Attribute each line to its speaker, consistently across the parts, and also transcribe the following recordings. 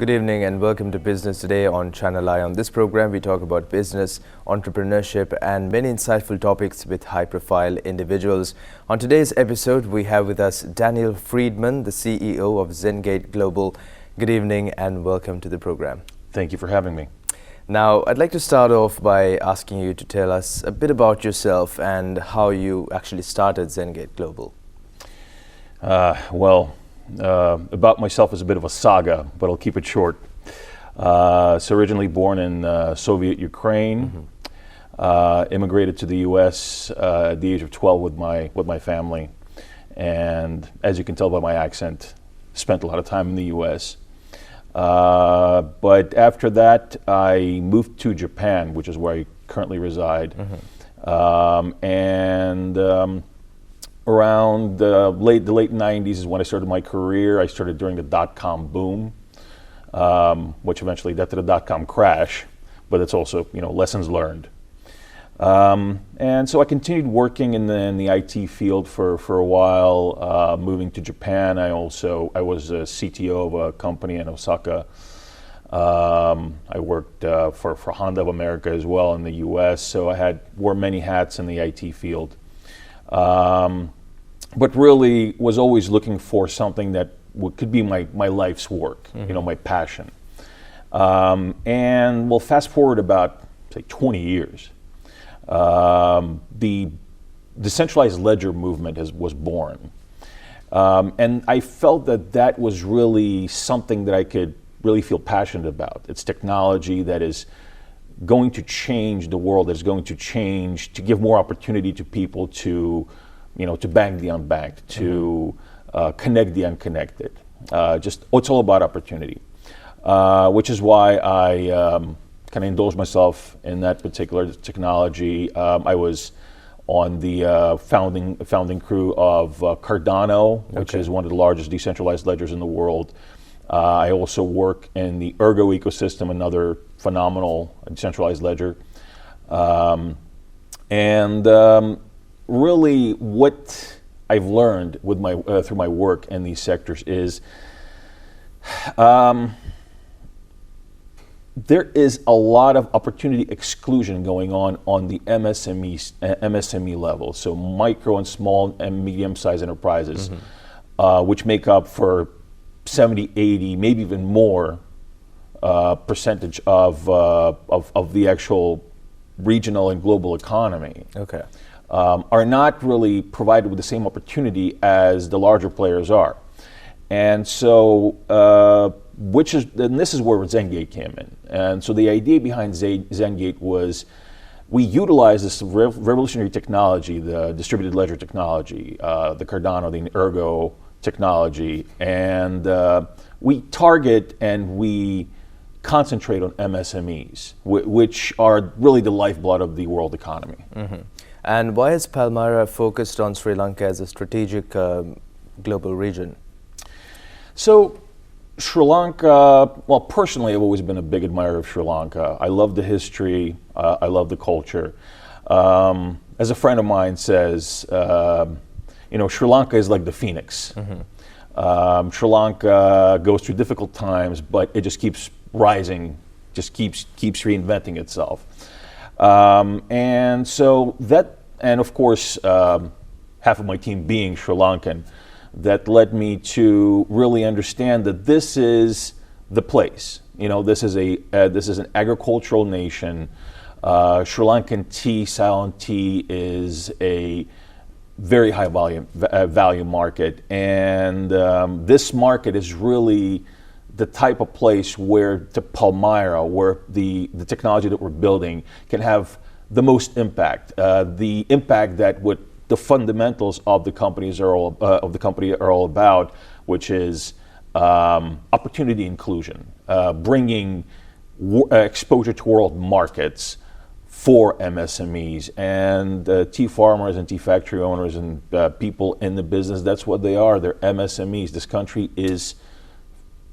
Speaker 1: Good evening and welcome to Business Today on ChannelEye. On this program, we talk about business, entrepreneurship and many insightful topics with high-profile individuals. On today's episode, we have with us Daniel Friedman, the CEO of Zengate Global. Good evening and welcome to the program.
Speaker 2: Thank you for having me.
Speaker 1: Now, I'd like to start off by asking you to tell us a bit about yourself and how you actually started Zengate Global.
Speaker 2: About myself is a bit of a saga, but I'll keep it short. So originally born in Soviet Ukraine, immigrated to the U.S. At the age of 12 with my family, and as you can tell by my accent, spent a lot of time in the U.S. But after that, I moved to Japan, which is where I currently reside, around the late 90s is when I started my career. I started during the dot-com boom, which eventually led to the dot-com crash, but it's also, lessons learned. And so I continued working in the IT field for a while, moving to Japan. I was a CTO of a company in Osaka. I worked for Honda of America as well in the US, so I wore many hats in the IT field. But really was always looking for something that could be my life's work, my passion. And fast forward about, say, 20 years. The decentralized ledger movement was born. And I felt that was really something that I could really feel passionate about. It's technology that is going to change the world, that is going to give more opportunity to people to bank the unbanked, to connect the unconnected. It's all about opportunity, which is why I kind of indulged myself in that particular technology. I was on the founding crew of Cardano, which is one of the largest decentralized ledgers in the world. I also work in the Ergo ecosystem, another phenomenal decentralized ledger. Really what I've learned with through my work in these sectors is there is a lot of opportunity exclusion going on the MSME level, so micro and small and medium-sized enterprises, which make up for 70, 80, maybe even more percentage of the actual regional and global economy.
Speaker 1: Okay.
Speaker 2: Are not really provided with the same opportunity as the larger players are. And so, this is where Zengate came in. And so the idea behind Zengate was we utilized this revolutionary technology, the distributed ledger technology, the Cardano, the Ergo technology, and we target and we concentrate on MSMEs, which are really the lifeblood of the world economy.
Speaker 1: And why is Palmyra focused on Sri Lanka as a strategic global region? So,
Speaker 2: Sri Lanka, personally, I've always been a big admirer of Sri Lanka. I love the history, I love the culture. As a friend of mine says, Sri Lanka is like the phoenix. Sri Lanka goes through difficult times, but it just keeps rising, just keeps reinventing itself. And so and of course, half of my team being Sri Lankan, that led me to really understand that this is the place. This is an agricultural nation. Sri Lankan tea, Ceylon tea, is a very high value market, and this market is really the type of place where Palmyra, where the technology that we're building can have the most impact. The impact that what the fundamentals of the company are all about, which is opportunity inclusion, bringing exposure to world markets for MSMEs and tea farmers and tea factory owners and people in the business. That's what they are. They're MSMEs. This country is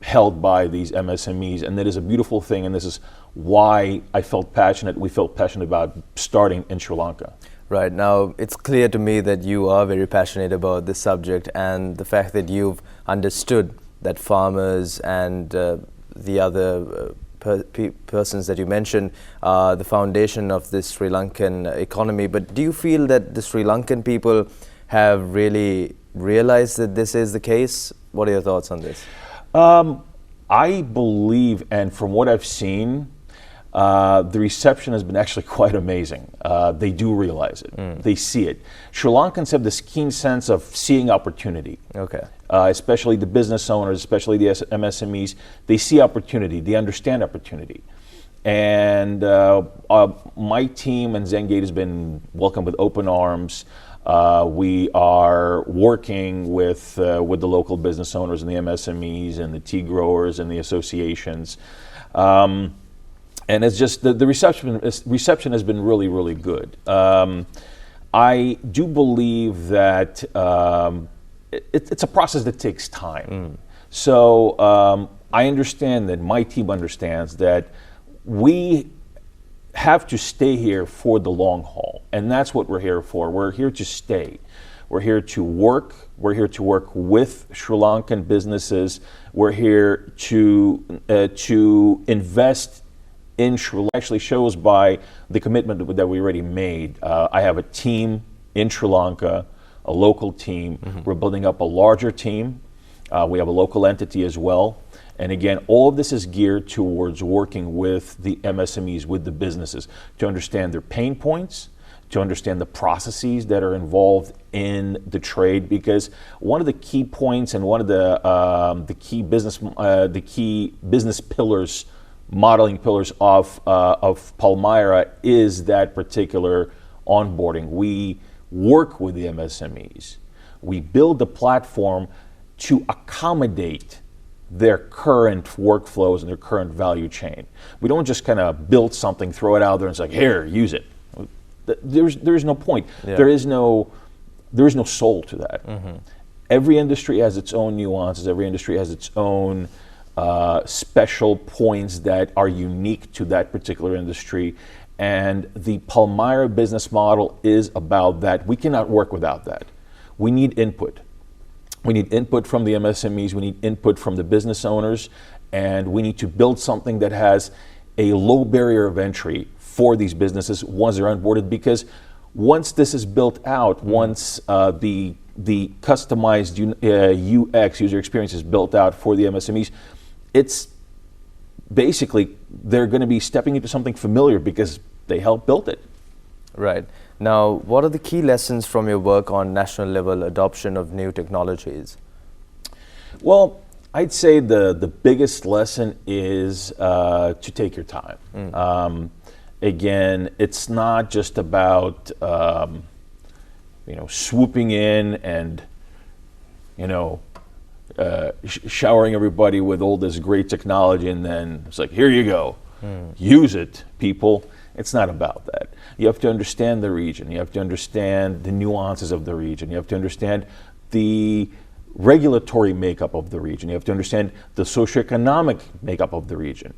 Speaker 2: held by these MSMEs, and that is a beautiful thing, and this is why we felt passionate about starting in Sri Lanka.
Speaker 1: Right. Now, it's clear to me that you are very passionate about this subject, and the fact that you've understood that farmers and the other persons that you mentioned, the foundation of the Sri Lankan economy. But do you feel that the Sri Lankan people have really realized that this is the case? What are your thoughts on this?
Speaker 2: I believe, and from what I've seen, the reception has been actually quite amazing. They do realize it. They see it. Sri Lankans have this keen sense of seeing opportunity.
Speaker 1: Okay.
Speaker 2: Especially the business owners, especially the MSMEs. They see opportunity. They understand opportunity. And my team and Zengate has been welcomed with open arms. We are working with the local business owners and the MSMEs and the tea growers and the associations. And it's just the reception has been really, really good. I do believe that it's a process that takes time. So I understand that my team understands that we have to stay here for the long haul, and that's what we're here for. We're here to stay. We're here to work. We're here to work with Sri Lankan businesses. We're here to invest in Sri Lanka. Actually shows by the commitment that we already made. I have a team in Sri Lanka, a local team. We're building up a larger team. We have a local entity as well. And again, all of this is geared towards working with the MSMEs, with the businesses, to understand their pain points, to understand the processes that are involved in the trade. Because one of the key points and one of the key business pillars, modeling pillars of Palmyra is that particular onboarding. We work with the MSMEs. We build the platform to accommodate their current workflows and their current value chain. We don't just kind of build something, throw it out there, and it's like, here, use it. There's no point. Yeah. There is no soul to that. Every industry has its own nuances. Every industry has its own special points that are unique to that particular industry. And the Palmyra business model is about that. We cannot work without that. We need input. We need input from the MSMEs, we need input from the business owners, and we need to build something that has a low barrier of entry for these businesses once they're onboarded, because once this is built out, once the customized UX, user experience, is built out for the MSMEs, it's basically, they're going to be stepping into something familiar because they helped build it.
Speaker 1: Right. Now, what are the key lessons from your work on national level adoption of new technologies?
Speaker 2: Well, I'd say the biggest lesson is to take your time. Again, it's not just about swooping in and showering everybody with all this great technology and then it's like, here you go, use it, people. It's not about that. You have to understand the region. You have to understand the nuances of the region. You have to understand the regulatory makeup of the region. You have to understand the socioeconomic makeup of the region.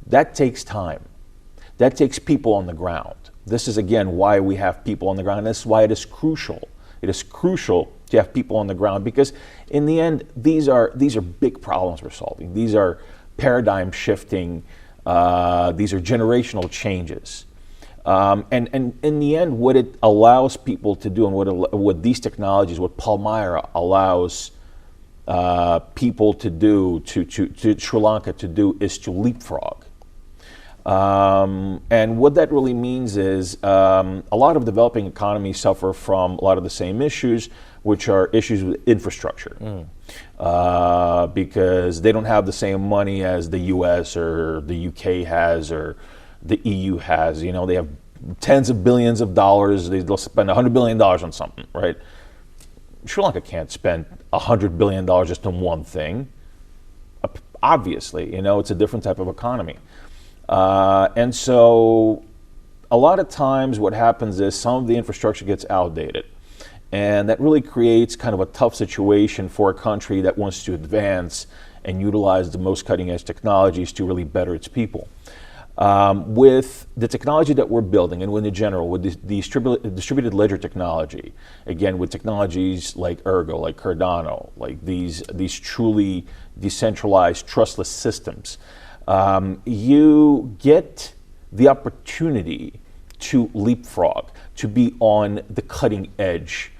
Speaker 2: That takes time. That takes people on the ground. This is, again, why we have people on the ground. This is why it is crucial. It is crucial to have people on the ground, because in the end, these are big problems we're solving. These are paradigm shifting. These are generational changes. And in the end, what it allows people to do, and what these technologies, what Palmyra allows people to do, to Sri Lanka to do, is to leapfrog. And what that really means is a lot of developing economies suffer from a lot of the same issues, which are issues with infrastructure. Because they don't have the same money as the US or the UK has or the EU has. They have tens of billions of dollars. They'll spend $100 billion on something, right? Sri Lanka can't spend $100 billion just on one thing. Obviously, it's a different type of economy. And so a lot of times what happens is some of the infrastructure gets outdated. And that really creates kind of a tough situation for a country that wants to advance and utilize the most cutting edge technologies to really better its people. With the technology that we're building, and in general, with the distributed ledger technology, again, with technologies like Ergo, like Cardano, like these truly decentralized, trustless systems, you get the opportunity to leapfrog, to be on the cutting edge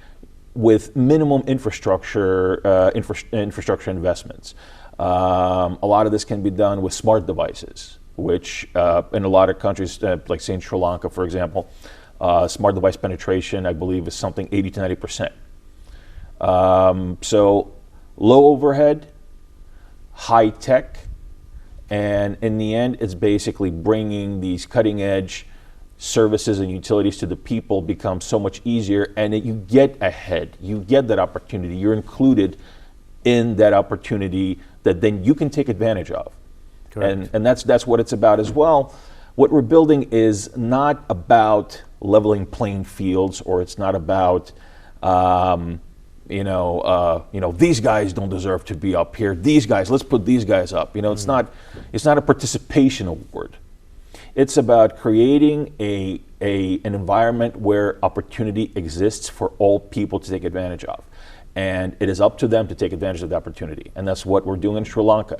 Speaker 2: with minimum infrastructure investments. A lot of this can be done with smart devices, which in a lot of countries, like say in Sri Lanka, for example, smart device penetration, I believe, is something 80 to 90%. So low overhead, high tech, and in the end, it's basically bringing these cutting edge services and utilities to the people becomes so much easier, and you get ahead. You get that opportunity. You're included in that opportunity that then you can take advantage of.
Speaker 1: Correct.
Speaker 2: And that's what it's about as well. What we're building is not about leveling playing fields, or it's not about these guys don't deserve to be up here. These guys, let's put these guys up. It's not a participation award. It's about creating an environment where opportunity exists for all people to take advantage of. And it is up to them to take advantage of the opportunity. And that's what we're doing in Sri Lanka.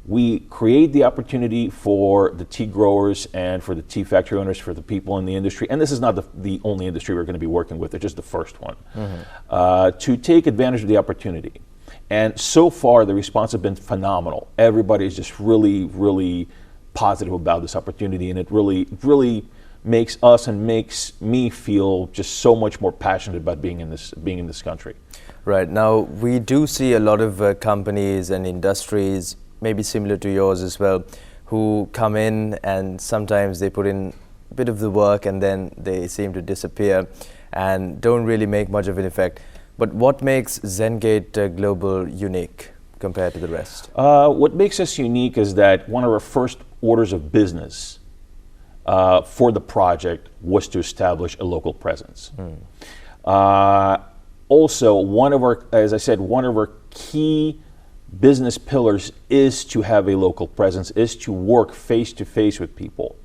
Speaker 2: We create the opportunity for the tea growers and for the tea factory owners, for the people in the industry. And this is not the only industry we're going to be working with, it's just the first one, to take advantage of the opportunity. And so far, the response has been phenomenal. Everybody's just really, really positive about this opportunity, and it really makes us and makes me feel just so much more passionate about being in this country.
Speaker 1: Right. Now, we do see a lot of companies and industries, maybe similar to yours as well, who come in and sometimes they put in a bit of the work and then they seem to disappear and don't really make much of an effect. But what makes Zengate Global unique compared to the rest?
Speaker 2: What makes us unique is that one of our first orders of business for the project was to establish a local presence. Also, one of our key business pillars is to have a local presence, is to work face to face with people.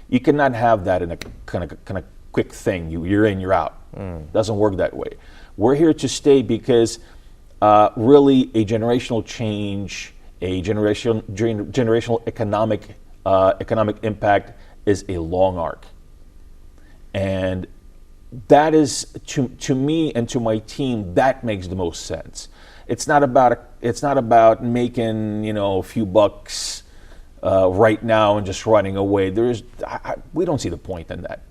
Speaker 2: You cannot have that in a kind of quick thing. You're in, you're out. Doesn't work that way. We're here to stay because really a generational change, a generational economic impact is a long arc. And that is, to me and to my team, that makes the most sense. It's not about making a few bucks right now and just running away. We don't see the point in that.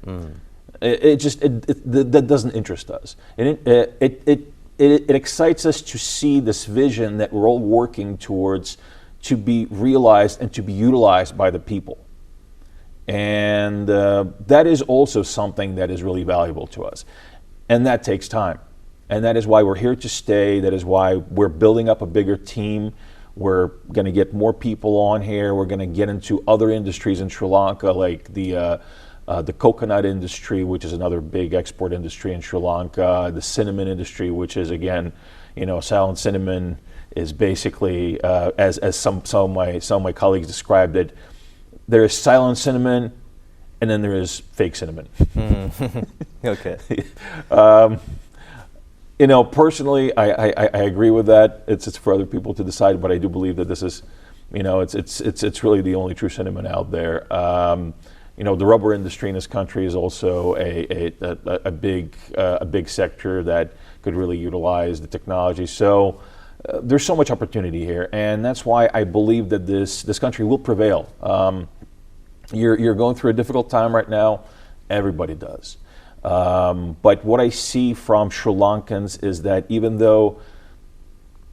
Speaker 2: That doesn't interest us. And it excites us to see this vision that we're all working towards to be realized and to be utilized by the people. And that is also something that is really valuable to us. And that takes time. And that is why we're here to stay. That is why we're building up a bigger team. We're going to get more people on here. We're going to get into other industries in Sri Lanka, like the coconut industry, which is another big export industry in Sri Lanka, the cinnamon industry, which is, again, silent cinnamon is basically, as some of my colleagues described it, there is silent cinnamon, and then there is fake cinnamon.
Speaker 1: Okay.
Speaker 2: Personally, I agree with that. It's for other people to decide, but I do believe that this is, it's really the only true cinnamon out there. The rubber industry in this country is also a big sector that could really utilize the technology. So there's so much opportunity here, and that's why I believe that this country will prevail. You're going through a difficult time right now. Everybody does. But what I see from Sri Lankans is that even though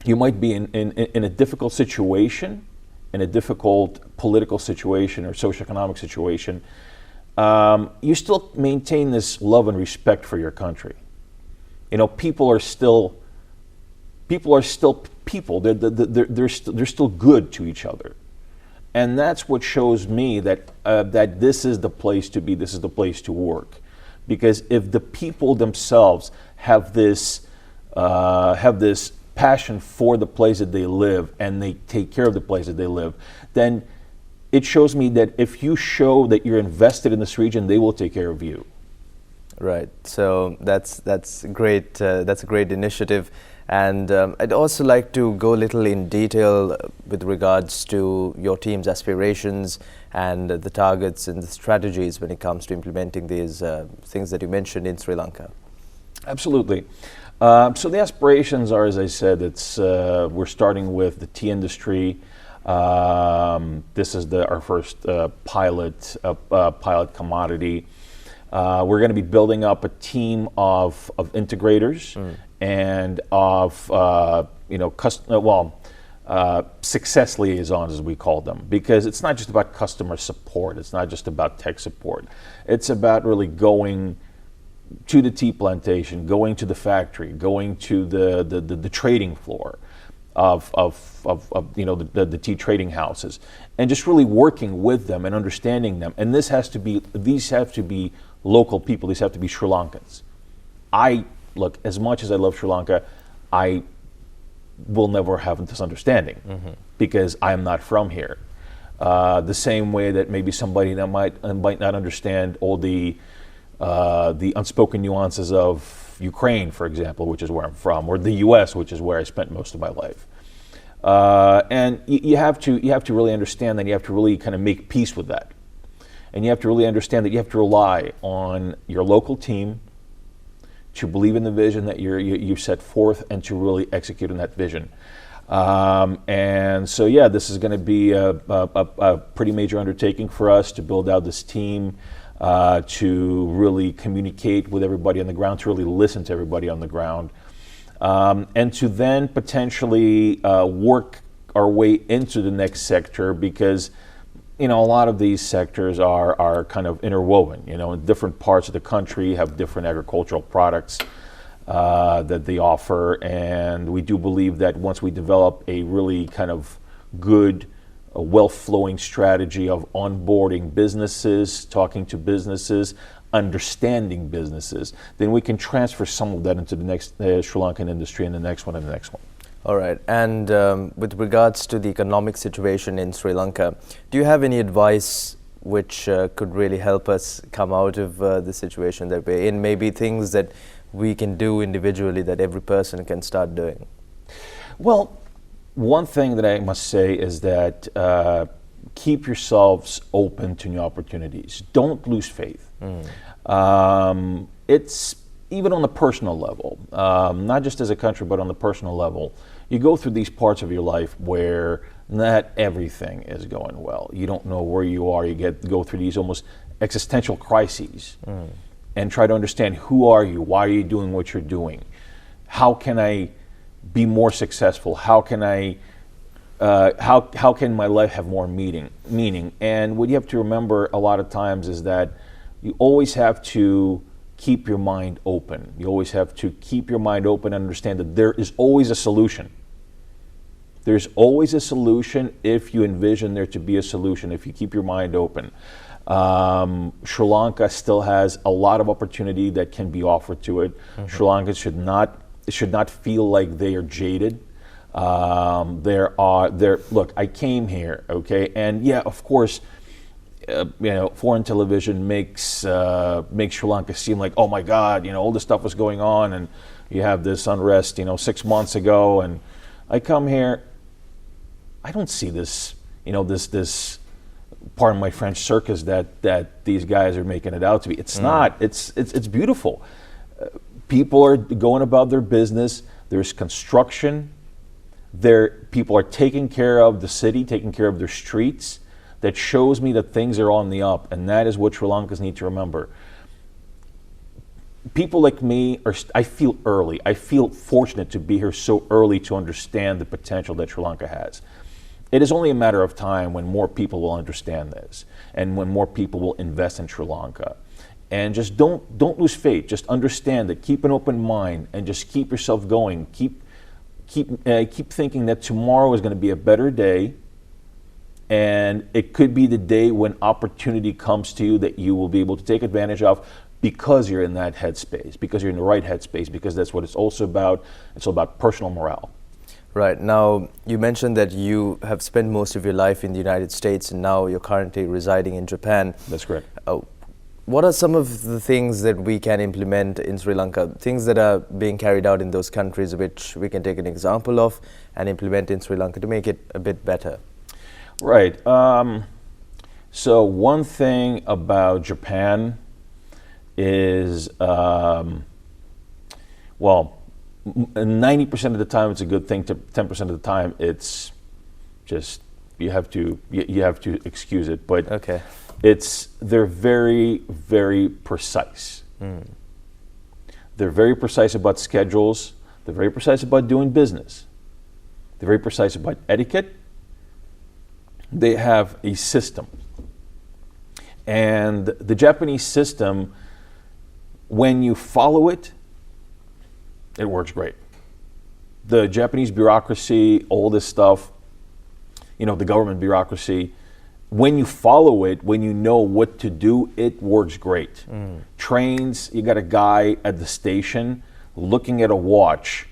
Speaker 2: you might be in a difficult situation, in a difficult political situation or socioeconomic situation, you still maintain this love and respect for your country. People are still people. They're still good to each other. And that's what shows me that this is the place to be, this is the place to work. Because if the people themselves have this passion for the place that they live and they take care of the place that they live, then it shows me that if you show that you're invested in this region, they will take care of you.
Speaker 1: Right. So that's great. That's a great initiative. And I'd also like to go a little in detail with regards to your team's aspirations and the targets and the strategies when it comes to implementing these things that you mentioned in Sri Lanka.
Speaker 2: Absolutely. So the aspirations are, as I said, we're starting with the tea industry. This is our first pilot commodity. We're going to be building up a team of integrators and of success liaisons, as we call them, because it's not just about customer support. It's not just about tech support. It's about really going to the tea plantation, going to the factory, going to the trading floor of the tea trading houses, and just really working with them and understanding them. And these have to be local people. These have to be Sri Lankans. Look, as much as I love Sri Lanka, I will never have this understanding because I am not from here. The same way that maybe somebody that might not understand all the unspoken nuances of Ukraine, for example, which is where I'm from, or the U.S., which is where I spent most of my life. And you have to really understand that. You have to really kind of make peace with that, and you have to really understand that you have to rely on your local team to believe in the vision that you set forth and to really execute on that vision. And so, yeah, this is going to be a pretty major undertaking for us to build out this team, to really communicate with everybody on the ground, to really listen to everybody on the ground, and to then potentially work our way into the next sector, because a lot of these sectors are kind of interwoven. In different parts of the country have different agricultural products that they offer, and we do believe that once we develop a really kind of good, well-flowing strategy of onboarding businesses, talking to businesses, understanding businesses, then we can transfer some of that into the next Sri Lankan industry, and the next one, and the next one.
Speaker 1: All right. And with regards to the economic situation in Sri Lanka, do you have any advice which could really help us come out of the situation that we're in? Maybe things that we can do individually that every person can start doing? Well,
Speaker 2: one thing that I must say is that keep yourselves open to new opportunities. Don't lose faith. It's even on the personal level, not just as a country, but on the personal level. You go through these parts of your life where not everything is going well. You don't know where you are. You go through these almost existential crises, and try to understand, who are you? Why are you doing what you're doing? How can I be more successful? How can how can my life have more meaning? And what you have to remember a lot of times is that you always have to keep your mind open. You always have to keep your mind open and understand that there is always a solution. There's always a solution if you envision there to be a solution, if you keep your mind open. Sri Lanka still has a lot of opportunity that can be offered to it. Sri Lanka should not feel like they are jaded. Look, I came here, okay, and yeah, of course, foreign television makes Sri Lanka seem like, oh my God, all this stuff was going on, and you have this unrest, 6 months ago, and I come here, I don't see this, this pardon my French, circus that these guys are making it out to be. It's not. It's beautiful. People are going about their business. There's construction. People are taking care of the city, taking care of their streets. That shows me that things are on the up, and that is what Sri Lankans need to remember. People like me I feel early. I feel fortunate to be here so early to understand the potential that Sri Lanka has. It is only a matter of time when more people will understand this, and when more people will invest in Sri Lanka. And just don't lose faith. Just understand that. Keep an open mind, and just keep yourself going. Keep thinking that tomorrow is going to be a better day, and it could be the day when opportunity comes to you that you will be able to take advantage of, because you're in that headspace, because you're in the right headspace, because that's what it's also about. It's all about personal morale.
Speaker 1: Right. Now, you mentioned that you have spent most of your life in the United States, and now you're currently residing in Japan.
Speaker 2: That's correct.
Speaker 1: what are some of the things that we can implement in Sri Lanka, things that are being carried out in those countries which we can take an example of and implement in Sri Lanka to make it a bit better?
Speaker 2: Right. So one thing about Japan is, 90% of the time it's a good thing. 10% of the time it's just you have to excuse it. But
Speaker 1: Okay.
Speaker 2: they're very, very precise. They're very precise about schedules. They're very precise about doing business. They're very precise about etiquette. They have a system. And the Japanese system, when you follow it, it works great. The Japanese bureaucracy, all this stuff, the government bureaucracy, when you follow it, when you know what to do, it works great. Trains, you got a guy at the station looking at a watch,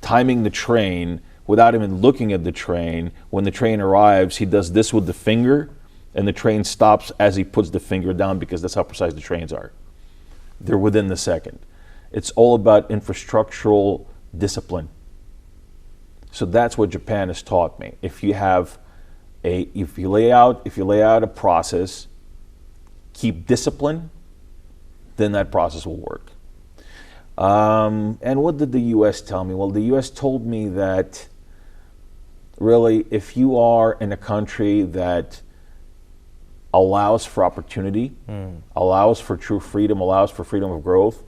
Speaker 2: timing the train without even looking at the train. When the train arrives, he does this with the finger, and the train stops as he puts the finger down, because that's how precise the trains are. They're within the second. It's all about infrastructural discipline. So that's what Japan has taught me. If you lay out a process, keep discipline, then that process will work. And what did the U.S. tell me? Well, the U.S. told me that really, if you are in a country that allows for opportunity, allows for true freedom, allows for freedom of growth,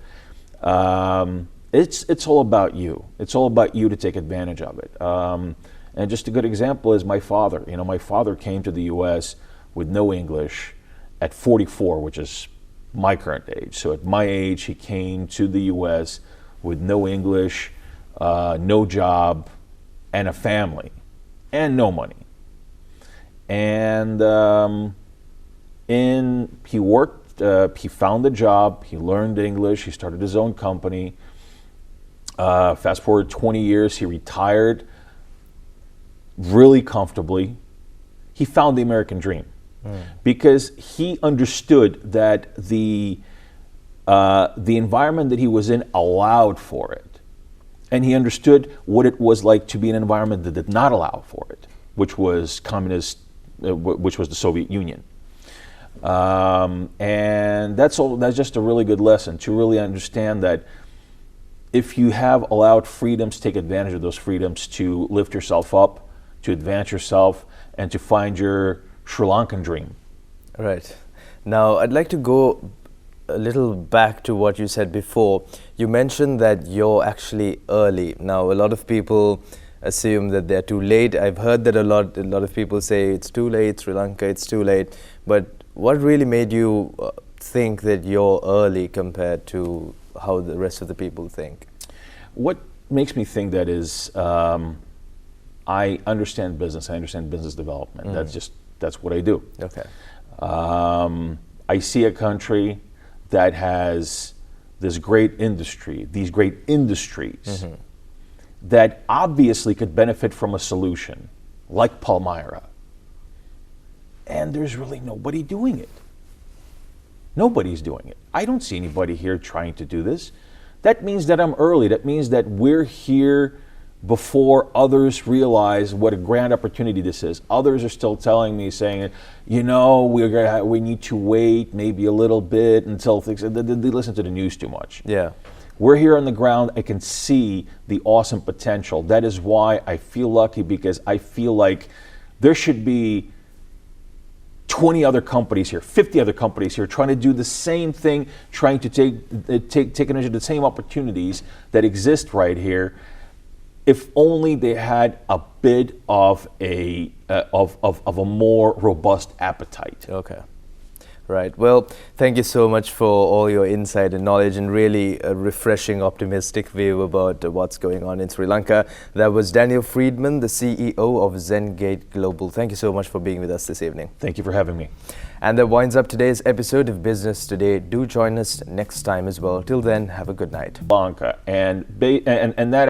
Speaker 2: it's all about you. It's all about you to take advantage of it. And just a good example is my father. My father came to the U.S. with no English at 44, which is my current age. So at my age, he came to the U.S. with no English, no job, and a family, and no money. And he worked, he found a job, he learned English, he started his own company. Fast forward 20 years, he retired really comfortably. He found the American dream because he understood that the environment that he was in allowed for it. And he understood what it was like to be in an environment that did not allow for it, which was communist, which was the Soviet Union. And that's just a really good lesson, to really understand that if you have allowed freedoms, take advantage of those freedoms to lift yourself up, to advance yourself, and to find your Sri Lankan dream.
Speaker 1: Right. Now, I'd like to go a little back to what you said before. You mentioned that you're actually early. Now, a lot of people assume that they're too late. I've heard that a lot of people say it's too late, Sri Lanka, it's too late. But what really made you think that you're early compared to how the rest of the people think?
Speaker 2: What makes me think that is, I understand business. I understand business development. That's what I do.
Speaker 1: Okay.
Speaker 2: I see a country that has this great industry, these great industries that obviously could benefit from a solution, like Palmyra. And there's really nobody doing it. Nobody's doing it. I don't see anybody here trying to do this. That means that I'm early. That means that we're here before others realize what a grand opportunity this is. Others are still telling me, saying, we need to wait maybe a little bit until things. They listen to the news too much.
Speaker 1: Yeah.
Speaker 2: We're here on the ground. I can see the awesome potential. That is why I feel lucky, because I feel like there should be 20 other companies here, 50 other companies here trying to do the same thing, trying to take advantage of the same opportunities that exist right here, if only they had a bit of a more robust appetite.
Speaker 1: Okay. Right. Well, thank you so much for all your insight and knowledge, and really a refreshing, optimistic view about what's going on in Sri Lanka. That was Daniel Friedman, the CEO of Zengate Global. Thank you so much for being with us this evening.
Speaker 2: Thank you for having me.
Speaker 1: And that winds up today's episode of Business Today. Do join us next time as well. Till then, have a good night.
Speaker 2: Lanka, and that